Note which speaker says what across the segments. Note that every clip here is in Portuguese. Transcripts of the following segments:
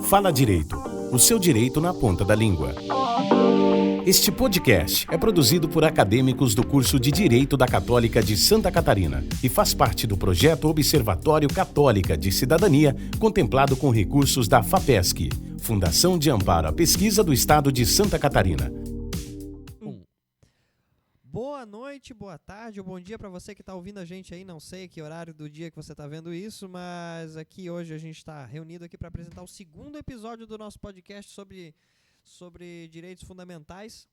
Speaker 1: Fala Direito, o seu direito na ponta da língua. Este podcast é produzido por acadêmicos do curso de Direito da Católica de Santa Catarina e faz parte do projeto Observatório Católica de Cidadania, contemplado com recursos da FAPESC, Fundação de Amparo à Pesquisa do Estado de Santa Catarina.
Speaker 2: Boa noite, boa tarde ou bom dia para você que está ouvindo a gente aí. Não sei que horário do dia que você está vendo isso, mas aqui hoje a gente está reunido aqui para apresentar o segundo episódio do nosso podcast sobre direitos fundamentais.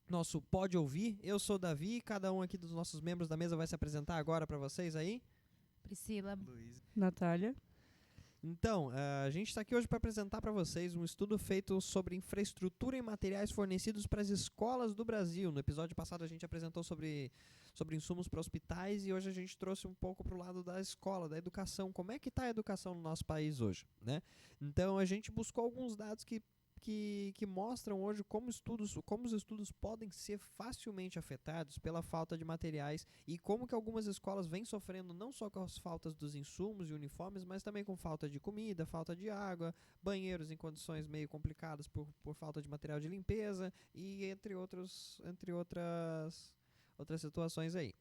Speaker 2: Nosso Pode Ouvir. Eu sou o Davi, cada um aqui dos nossos membros da mesa vai se apresentar agora para vocês aí.
Speaker 3: Priscila.
Speaker 4: Luiz.
Speaker 3: Natália.
Speaker 2: Então, a gente está aqui hoje para apresentar para vocês um estudo feito sobre infraestrutura e materiais fornecidos para as escolas do Brasil. No episódio passado a gente apresentou sobre insumos para hospitais e hoje a gente trouxe um pouco para o lado da escola, da educação. Como é que está a educação no nosso país hoje, né? Então a gente buscou alguns dados que mostram hoje como os estudos podem ser facilmente afetados pela falta de materiais e como que algumas escolas vêm sofrendo não só com as faltas dos insumos e uniformes, mas também com falta de comida, falta de água, banheiros em condições meio complicadas por falta de material de limpeza e entre outras situações aí.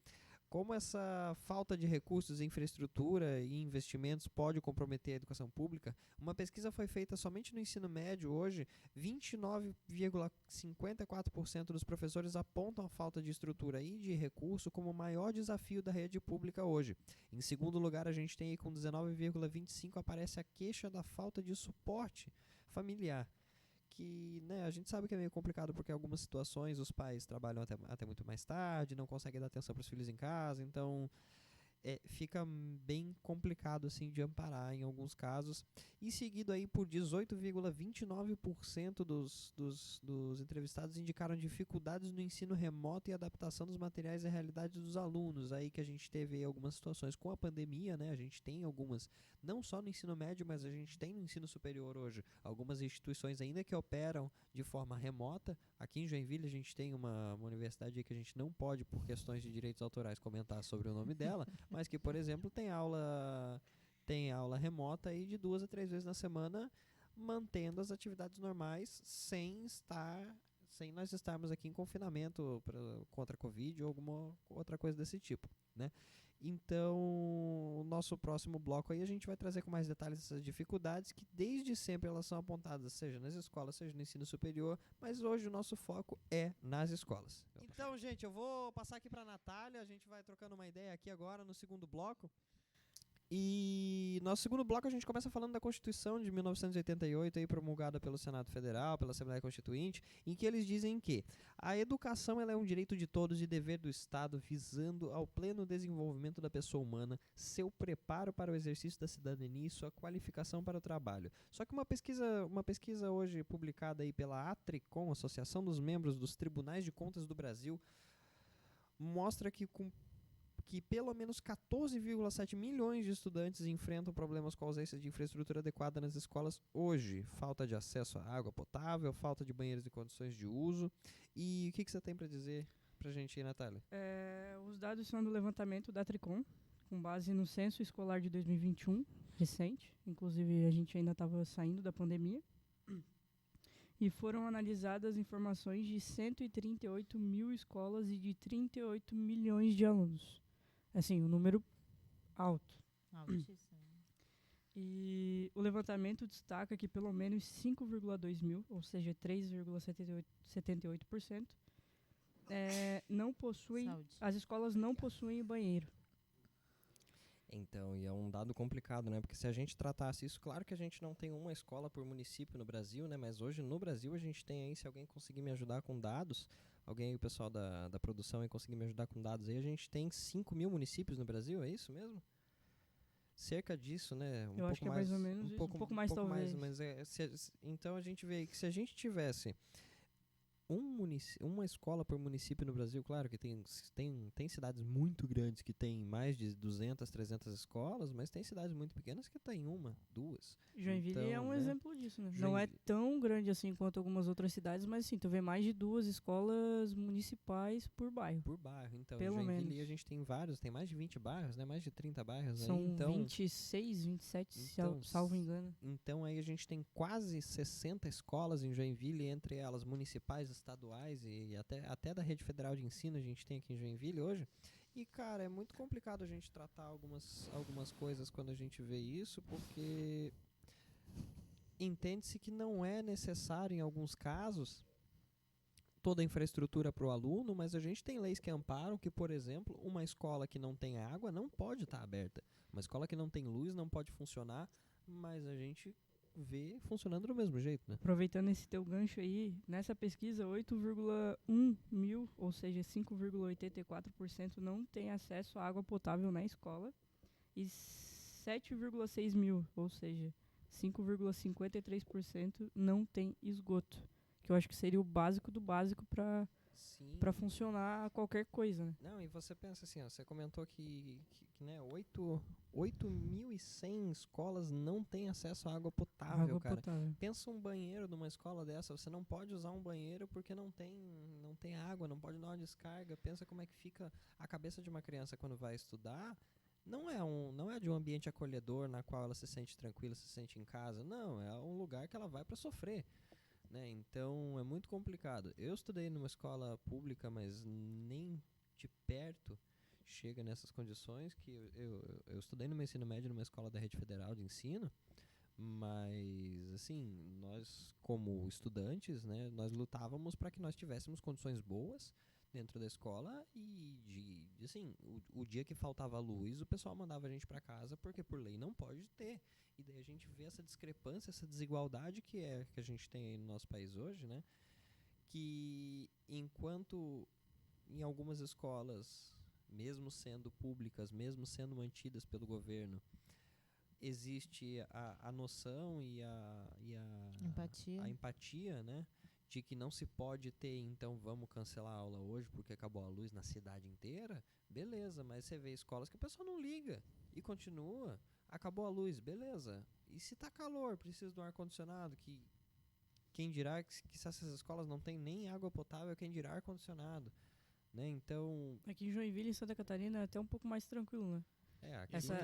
Speaker 2: Como essa falta de recursos, infraestrutura e investimentos pode comprometer a educação pública, uma pesquisa foi feita somente no ensino médio hoje, 29,54% dos professores apontam a falta de estrutura e de recurso como o maior desafio da rede pública hoje. Em segundo lugar, a gente tem aí com 19,25% aparece a queixa da falta de suporte familiar. Que, né, a gente sabe que é meio complicado porque em algumas situações os pais trabalham até muito mais tarde, não conseguem dar atenção para os filhos em casa, então fica bem complicado assim de amparar em alguns casos. E seguido aí por 18,29% dos entrevistados indicaram dificuldades no ensino remoto e adaptação dos materiais à realidade dos alunos. Aí que a gente teve algumas situações com a pandemia, né? A gente tem algumas, não só no ensino médio, mas a gente tem no ensino superior hoje, algumas instituições ainda que operam de forma remota. Aqui em Joinville a gente tem uma universidade aí que a gente não pode, por questões de direitos autorais, comentar sobre o nome dela, mas que, por exemplo, tem aula remota aí de 2 a 3 vezes na semana, mantendo as atividades normais sem nós estarmos aqui em confinamento contra a Covid ou alguma outra coisa desse tipo, né? Então, o nosso próximo bloco aí a gente vai trazer com mais detalhes essas dificuldades que desde sempre elas são apontadas, seja nas escolas, seja no ensino superior, mas hoje o nosso foco é nas escolas. Então, gente, eu vou passar aqui para a Natália, a gente vai trocando uma ideia aqui agora no segundo bloco. E no segundo bloco a gente começa falando da Constituição de 1988, aí, promulgada pelo Senado Federal, pela Assembleia Constituinte, em que eles dizem que a educação ela é um direito de todos e dever do Estado, visando ao pleno desenvolvimento da pessoa humana, seu preparo para o exercício da cidadania e sua qualificação para o trabalho. Só que uma pesquisa hoje publicada aí pela ATRICOM, Associação dos Membros dos Tribunais de Contas do Brasil, mostra que pelo menos 14,7 milhões de estudantes enfrentam problemas com a ausência de infraestrutura adequada nas escolas hoje. Falta de acesso à água potável, falta de banheiros e condições de uso. E o que você tem para dizer para a gente aí, Natália?
Speaker 3: Os dados são do levantamento da Tricom, com base no censo escolar de 2021, recente. Inclusive, a gente ainda estava saindo da pandemia. E foram analisadas informações de 138 mil escolas e de 38 milhões de alunos. Assim, um número alto.
Speaker 4: Altíssimo.
Speaker 3: E o levantamento destaca que pelo menos 5,2 mil, ou seja, 3,78%, não possuem, as escolas não possuem banheiro.
Speaker 2: Então, e é um dado complicado, né? Porque se a gente tratasse isso, claro que a gente não tem uma escola por município no Brasil, né? Mas hoje no Brasil a gente tem aí, se alguém conseguir me ajudar com dados, alguém, o pessoal da produção aí conseguir me ajudar com dados aí, a gente tem 5 mil municípios no Brasil, é isso mesmo? Cerca disso, né?
Speaker 3: Eu acho que é mais ou menos isso, um pouco mais talvez.
Speaker 2: Mas então a gente vê que se a gente tivesse uma escola por município no Brasil. Claro que tem cidades muito grandes que tem mais de 200, 300 escolas, mas tem cidades muito pequenas que tem uma, duas.
Speaker 3: Joinville é
Speaker 2: Então,
Speaker 3: um
Speaker 2: né,
Speaker 3: exemplo disso, né? Não é
Speaker 2: Joinville.
Speaker 3: tão grande assim quanto algumas outras cidades, mas assim, tu vê mais de 2 escolas municipais por bairro.
Speaker 2: Por bairro, então.
Speaker 3: Pelo
Speaker 2: Em Joinville
Speaker 3: menos.
Speaker 2: a gente tem vários, tem mais de 20 bairros, né? Mais de 30 bairros aí,
Speaker 3: São
Speaker 2: então.
Speaker 3: 26, 27,
Speaker 2: Então,
Speaker 3: salvo engano.
Speaker 2: Então aí a gente tem quase 60 escolas em Joinville, entre elas municipais, estaduais e até da rede federal de ensino a gente tem aqui em Joinville hoje. E, cara, é muito complicado a gente tratar algumas coisas quando a gente vê isso, porque entende-se que não é necessário, em alguns casos, toda a infraestrutura para o aluno, mas a gente tem leis que amparam que, por exemplo, uma escola que não tem água não pode estar aberta. Uma escola que não tem luz não pode funcionar, mas a gente vê funcionando do mesmo jeito, né?
Speaker 3: Aproveitando esse teu gancho aí, nessa pesquisa 8,1 mil, ou seja, 5,84% não tem acesso à água potável na escola e 7,6 mil, ou seja, 5,53% não tem esgoto, que eu acho que seria o básico do básico para
Speaker 2: Sim.
Speaker 3: funcionar qualquer coisa, né?
Speaker 2: Não, e você pensa assim, ó, você comentou que né, 8.100 escolas não têm acesso à água potável,
Speaker 3: Água
Speaker 2: cara.
Speaker 3: potável.
Speaker 2: Pensa um banheiro numa escola dessa, você não pode usar um banheiro porque não tem água, não pode dar uma descarga. Pensa como é que fica a cabeça de uma criança quando vai estudar. Não é de um ambiente acolhedor na qual ela se sente tranquila, se sente em casa. Não, é um lugar que ela vai para sofrer. Né? Então é muito complicado. Eu estudei numa escola pública, mas nem de perto chega nessas condições que eu estudei no meu ensino médio numa escola da rede federal de ensino, mas assim, nós como estudantes, né, nós lutávamos para que nós tivéssemos condições boas dentro da escola e assim, o dia que faltava luz, o pessoal mandava a gente para casa porque por lei não pode ter. E daí a gente vê essa discrepância, essa desigualdade que a gente tem aí no nosso país hoje, né? Que enquanto em algumas escolas, mesmo sendo públicas, mesmo sendo mantidas pelo governo, existe a noção e
Speaker 4: Empatia.
Speaker 2: a empatia, né? De que não se pode ter, então vamos cancelar a aula hoje porque acabou a luz na cidade inteira, beleza, mas você vê escolas que o pessoal não liga e continua, acabou a luz, beleza. E se tá calor, precisa do ar-condicionado, que quem dirá que se essas escolas não tem nem água potável, quem dirá ar-condicionado, né? Então,
Speaker 3: Aqui em Joinville, em Santa Catarina, é até um pouco mais tranquilo, né?
Speaker 2: aqui
Speaker 3: Essa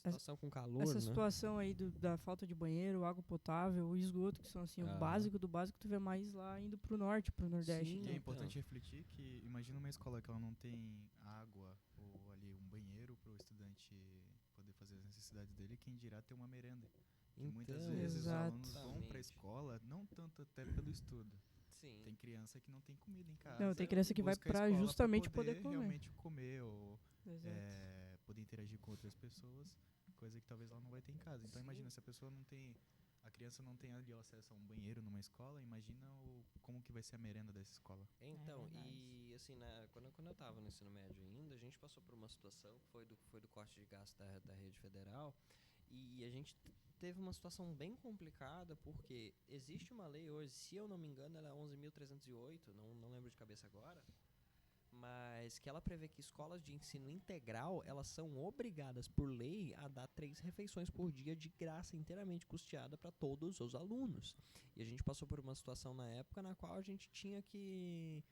Speaker 2: situação com calor,
Speaker 3: essa
Speaker 2: né?
Speaker 3: situação aí da falta de banheiro, água potável, o esgoto, que são assim, o básico do básico, tu vê mais lá indo pro norte, pro nordeste.
Speaker 2: Sim.
Speaker 5: E é
Speaker 2: Então.
Speaker 5: importante refletir que, imagina uma escola que ela não tem água ou ali um banheiro para o estudante poder fazer as necessidades dele, quem dirá ter uma merenda. Que muitas vezes os alunos vão para a escola, não tanto até pelo estudo.
Speaker 2: Sim.
Speaker 5: Tem criança que não tem comida em casa.
Speaker 3: Não, tem criança que vai
Speaker 5: busca a
Speaker 3: pra
Speaker 5: escola
Speaker 3: justamente
Speaker 5: pra
Speaker 3: poder comer.
Speaker 5: realmente comer ou
Speaker 3: Exato.
Speaker 5: poder interagir com outras pessoas, coisa que talvez ela não vai ter em casa. Então
Speaker 2: Sim.
Speaker 5: imagina, se a pessoa não tem, a criança não tem ali acesso a um banheiro numa escola, imagina como que vai ser a merenda dessa escola.
Speaker 2: Então,
Speaker 4: verdade.
Speaker 2: e assim, quando eu estava no ensino médio ainda, a gente passou por uma situação que foi do corte de gasto da rede federal, e a gente teve uma situação bem complicada, porque existe uma lei hoje, se eu não me engano, ela é 11.308, não lembro de cabeça agora, mas que ela prevê que escolas de ensino integral, elas são obrigadas por lei a dar 3 refeições por dia de graça, inteiramente custeada para todos os alunos. E a gente passou por uma situação na época na qual a gente tinha que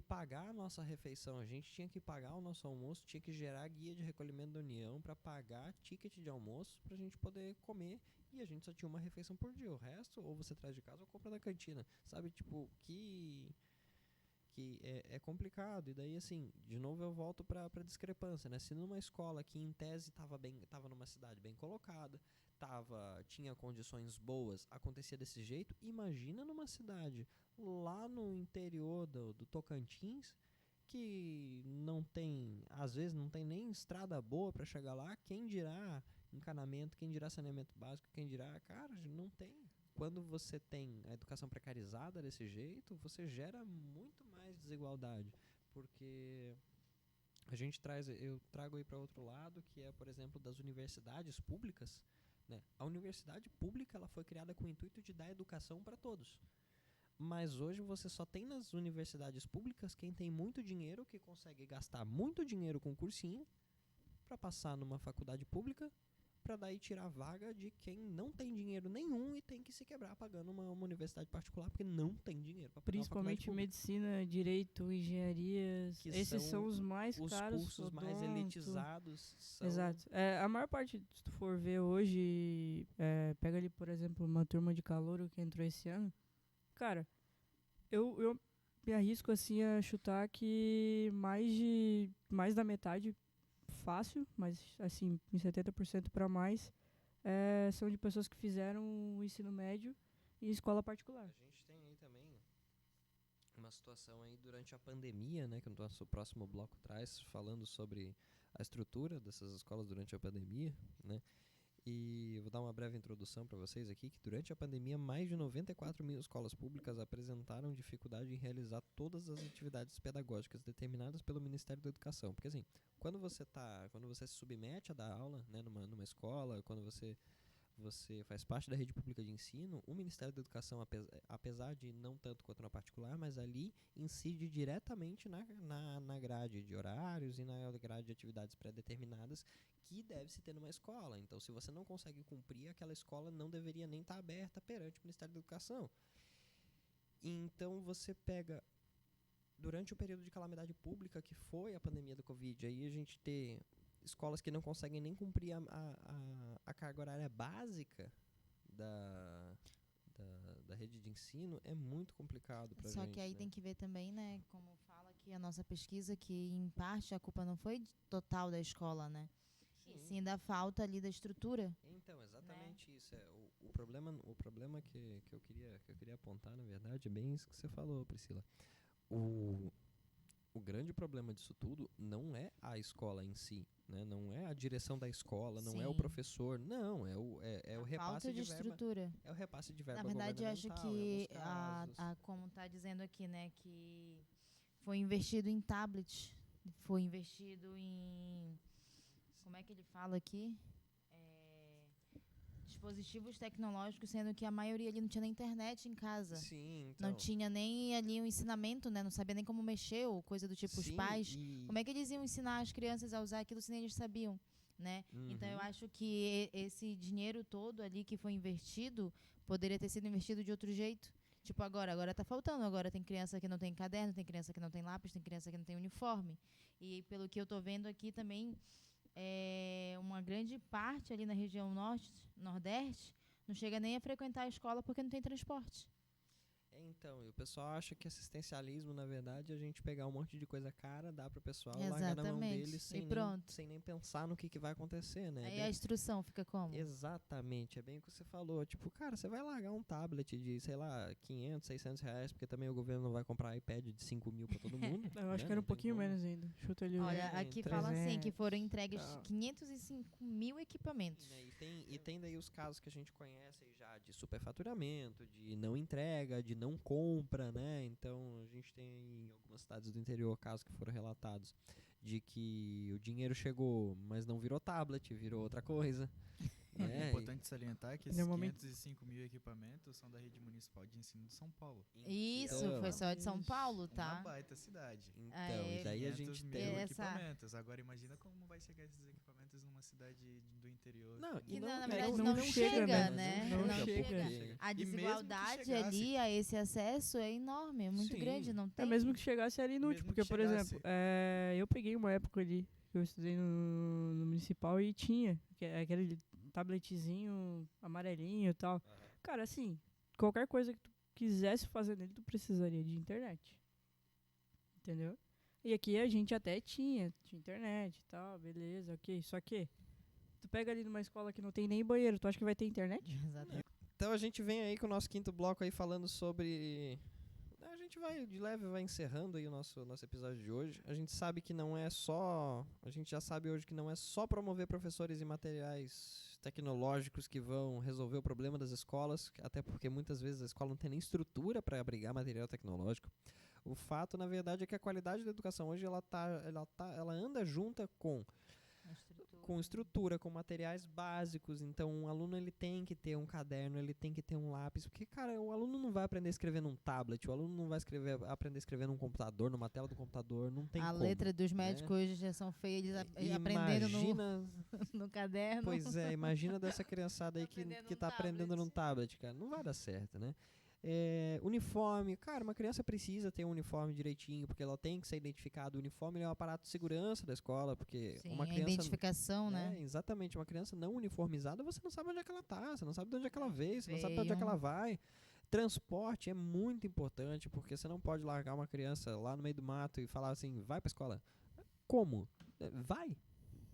Speaker 2: pagar a nossa refeição, a gente tinha que pagar o nosso almoço, tinha que gerar guia de recolhimento da União para pagar ticket de almoço para a gente poder comer, e a gente só tinha uma refeição por dia, o resto ou você traz de casa ou compra da cantina, sabe, tipo, que é complicado. E daí, assim, de novo eu volto para a discrepância, né? Se numa escola que em tese estava numa cidade bem colocada, tinha condições boas, acontecia desse jeito, imagina numa cidade lá no interior do Tocantins, que não tem, às vezes não tem nem estrada boa para chegar lá, quem dirá encanamento, quem dirá saneamento básico, quem dirá, cara, não tem. Quando você tem a educação precarizada desse jeito, você gera muito mais desigualdade, porque eu trago aí para outro lado, que é, por exemplo, das universidades públicas. né? A universidade pública ela foi criada com o intuito de dar educação para todos. Mas hoje você só tem nas universidades públicas quem tem muito dinheiro, que consegue gastar muito dinheiro com cursinho para passar numa faculdade pública, para daí tirar a vaga de quem não tem dinheiro nenhum e tem que se quebrar pagando uma universidade particular porque não tem dinheiro para pagar.
Speaker 3: Principalmente medicina, direito, engenharias,
Speaker 2: que
Speaker 3: esses são os mais caros.
Speaker 2: Os cursos mais elitizados.
Speaker 3: Exato. A maior parte, se tu for ver hoje, pega ali, por exemplo, uma turma de calouro que entrou esse ano. Cara, eu me arrisco assim a chutar que mais da metade, fácil, mas assim, em 70% para mais, são de pessoas que fizeram o ensino médio em escola particular.
Speaker 2: A gente tem aí também uma situação aí durante a pandemia, né, que o nosso próximo bloco traz, falando sobre a estrutura dessas escolas durante a pandemia, né? E eu vou dar uma breve introdução para vocês aqui, que durante a pandemia mais de 94 mil escolas públicas apresentaram dificuldade em realizar todas as atividades pedagógicas determinadas pelo Ministério da Educação. Porque assim, quando você se submete a dar aula, né, numa escola, quando você faz parte da rede pública de ensino, o Ministério da Educação, apesar de não tanto quanto na particular, mas ali incide diretamente na grade de horários e na grade de atividades pré-determinadas que deve-se ter numa escola. Então, se você não consegue cumprir, aquela escola não deveria nem estar aberta perante o Ministério da Educação. Então, você pega, durante o período de calamidade pública, que foi a pandemia do Covid, aí a gente ter escolas que não conseguem nem cumprir a carga horária básica da rede de ensino, é muito complicado pra gente.
Speaker 4: Só que aí tem que ver também, né, como fala aqui a nossa pesquisa, que em parte a culpa não foi total da escola, né? E sim da falta ali da estrutura.
Speaker 2: Então, exatamente, né? Isso. O problema que eu queria apontar, na verdade, é bem isso que você falou, Priscila. O grande problema disso tudo não é a escola em si, né? Não é a direção da escola, não é o professor, não, é o repasse de verba.
Speaker 4: Estrutura.
Speaker 2: É o repasse de verba.
Speaker 4: Na verdade, eu acho que como está dizendo aqui, né, que foi investido em tablet, foi investido em, como é que ele fala aqui? Dispositivos tecnológicos, sendo que a maioria ali não tinha nem internet em casa.
Speaker 2: Sim, então.
Speaker 4: Não tinha nem ali um ensinamento, né? Não sabia nem como mexer ou coisa do tipo. Os pais, como é que eles iam ensinar as crianças a usar aquilo se nem eles sabiam, né? Então eu acho que esse dinheiro todo ali que foi investido poderia ter sido investido de outro jeito. Tipo, agora tá faltando. Agora tem criança que não tem caderno, tem criança que não tem lápis, tem criança que não tem uniforme. E pelo que eu tô vendo aqui também, uma grande parte ali na região nordeste não chega nem a frequentar a escola porque não tem transporte.
Speaker 2: Então, e o pessoal acha que assistencialismo, na verdade, é a gente pegar um monte de coisa cara, dar pro pessoal, largar na mão deles sem nem pensar no que vai acontecer, né?
Speaker 4: Aí a instrução fica como?
Speaker 2: Exatamente, é bem o que você falou. Tipo, cara, você vai largar um tablet de, sei lá, 500, 600 reais, porque também o governo não vai comprar iPad de 5 mil pra todo mundo.
Speaker 3: Eu acho que era um pouquinho menos ainda. Chuta ali.
Speaker 4: Olha, aqui fala assim, que foram entregues 505 mil equipamentos.
Speaker 2: E tem daí os casos que a gente conhece já de superfaturamento, de não entrega, de não compra, né? Então a gente tem em algumas cidades do interior casos que foram relatados de que o dinheiro chegou, mas não virou tablet, virou outra coisa.
Speaker 5: É importante salientar que esses 505 mil equipamentos são da rede municipal de ensino de São Paulo.
Speaker 4: Isso, foi só de São Paulo, tá?
Speaker 5: Uma baita cidade.
Speaker 2: Então, e daí a gente tem
Speaker 5: equipamentos. Agora imagina como vai chegar esses equipamentos numa cidade do interior.
Speaker 2: Não,
Speaker 4: que na verdade não chega, né?
Speaker 3: Não chega.
Speaker 4: A desigualdade ali a esse acesso é enorme, é muito grande, não tem.
Speaker 3: Mesmo que chegasse era inútil, porque, por exemplo, eu peguei uma época ali que eu estudei no municipal e tinha aquele tabletzinho amarelinho e tal. Cara, assim, qualquer coisa que tu quisesse fazer nele, tu precisaria de internet. Entendeu? E aqui a gente até tinha internet e tal, beleza, ok. Só que tu pega ali numa escola que não tem nem banheiro, tu acha que vai ter internet?
Speaker 4: Exatamente.
Speaker 2: Então a gente vem aí com o nosso quinto bloco aí falando sobre... A gente vai de leve, vai encerrando aí o nosso episódio de hoje. A gente sabe que não é só... A gente já sabe hoje que não é só promover professores e materiais tecnológicos que vão resolver o problema das escolas, até porque muitas vezes a escola não tem nem estrutura para abrigar material tecnológico. O fato, na verdade, é que a qualidade da educação hoje ela anda junta com com estrutura, com materiais básicos. Então, um aluno ele tem que ter um caderno, ele tem que ter um lápis, porque, cara, o aluno não vai aprender a escrever num tablet, o aluno não vai aprender a escrever num computador, numa tela do computador, não tem
Speaker 4: a
Speaker 2: como.
Speaker 4: Letra dos médicos hoje já são feias, aprendendo no caderno.
Speaker 2: Pois é, imagina dessa criançada aí que tá aprendendo num tablet, cara. Não vai dar certo, né? Uniforme, cara, uma criança precisa ter um uniforme direitinho, porque ela tem que ser identificada. O uniforme é um aparato de segurança da escola, porque
Speaker 4: Sim,
Speaker 2: uma criança...
Speaker 4: a identificação, né?
Speaker 2: Exatamente, uma criança não uniformizada, você não sabe onde é que ela tá, você não sabe de onde é que ela veio, você não sabe de onde é que ela vai. Transporte é muito importante, porque você não pode largar uma criança lá no meio do mato e falar assim, vai pra escola. Como? Vai.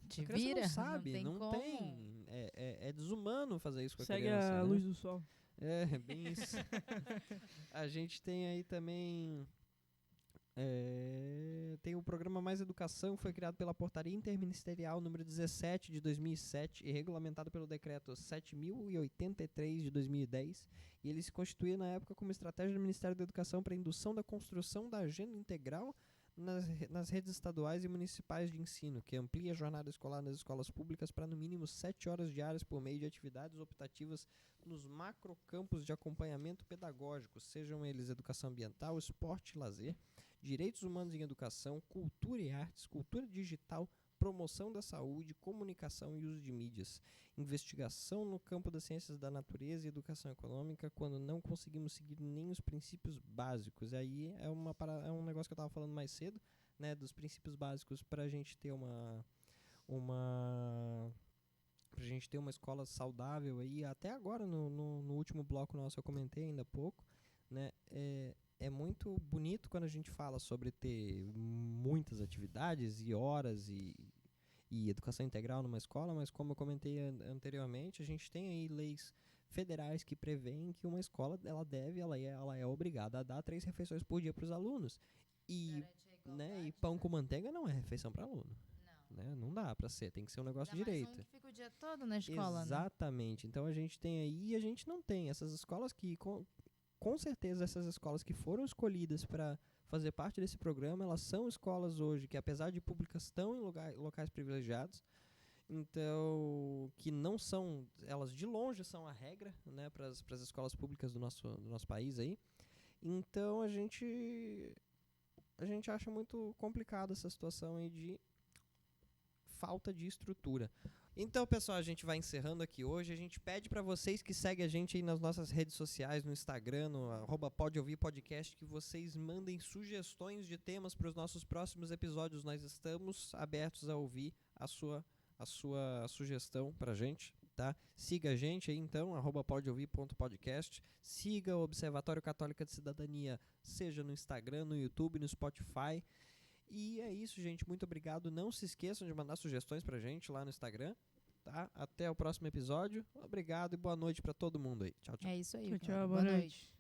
Speaker 4: Te
Speaker 2: a criança
Speaker 4: vira,
Speaker 2: não sabe,
Speaker 4: não
Speaker 2: tem. É desumano fazer isso com a
Speaker 3: Segue
Speaker 2: criança.
Speaker 3: a luz do sol.
Speaker 2: Bem isso. A gente tem aí também tem o programa Mais Educação, que foi criado pela Portaria Interministerial número 17 de 2007 e regulamentado pelo decreto 7.083 de 2010, e ele se constituía na época como estratégia do Ministério da Educação para a indução da construção da agenda integral nas redes estaduais e municipais de ensino, que amplia a jornada escolar nas escolas públicas para no mínimo 7 horas diárias por meio de atividades optativas nos macrocampos de acompanhamento pedagógico, sejam eles educação ambiental, esporte e lazer, direitos humanos em educação, cultura e artes, cultura digital, promoção da saúde, comunicação e uso de mídias, investigação no campo das ciências da natureza e educação econômica, quando não conseguimos seguir nem os princípios básicos. Aí é um negócio que eu estava falando mais cedo, né, dos princípios básicos para a gente ter pra gente ter uma escola saudável aí. Até agora, no último bloco nosso, eu comentei ainda há pouco, né, é muito bonito quando a gente fala sobre ter muitas atividades e horas e educação integral numa escola, mas como eu comentei anteriormente, a gente tem aí leis federais que prevêem que uma escola ela é obrigada a dar 3 refeições por dia para os alunos. E pão com manteiga não é refeição para aluno. Não dá pra ser, tem que ser um negócio direito.
Speaker 4: Mais um que fica o dia todo na escola,
Speaker 2: exatamente, né? Então a gente tem aí e a gente não tem. Essas escolas que, com certeza, essas escolas que foram escolhidas para fazer parte desse programa, elas são escolas hoje que, apesar de públicas, estão em locais privilegiados. Então, que não são, elas de longe são a regra, né, para as escolas públicas do nosso país aí. Então a gente acha muito complicado essa situação aí de falta de estrutura. Então, pessoal, a gente vai encerrando aqui hoje. A gente pede para vocês que seguem a gente aí nas nossas redes sociais, no Instagram, no @PodeOuvir_podcast, que vocês mandem sugestões de temas para os nossos próximos episódios. Nós estamos abertos a ouvir a sua sugestão pra gente, tá? Siga a gente aí, então, @podeouvir.podcast. Siga o Observatório Católica de Cidadania, seja no Instagram, no YouTube, no Spotify. E é isso, gente. Muito obrigado. Não se esqueçam de mandar sugestões pra gente lá no Instagram, tá? Até o próximo episódio. Obrigado e boa noite pra todo mundo aí. Tchau, tchau.
Speaker 4: É isso aí.
Speaker 3: Tchau, boa noite.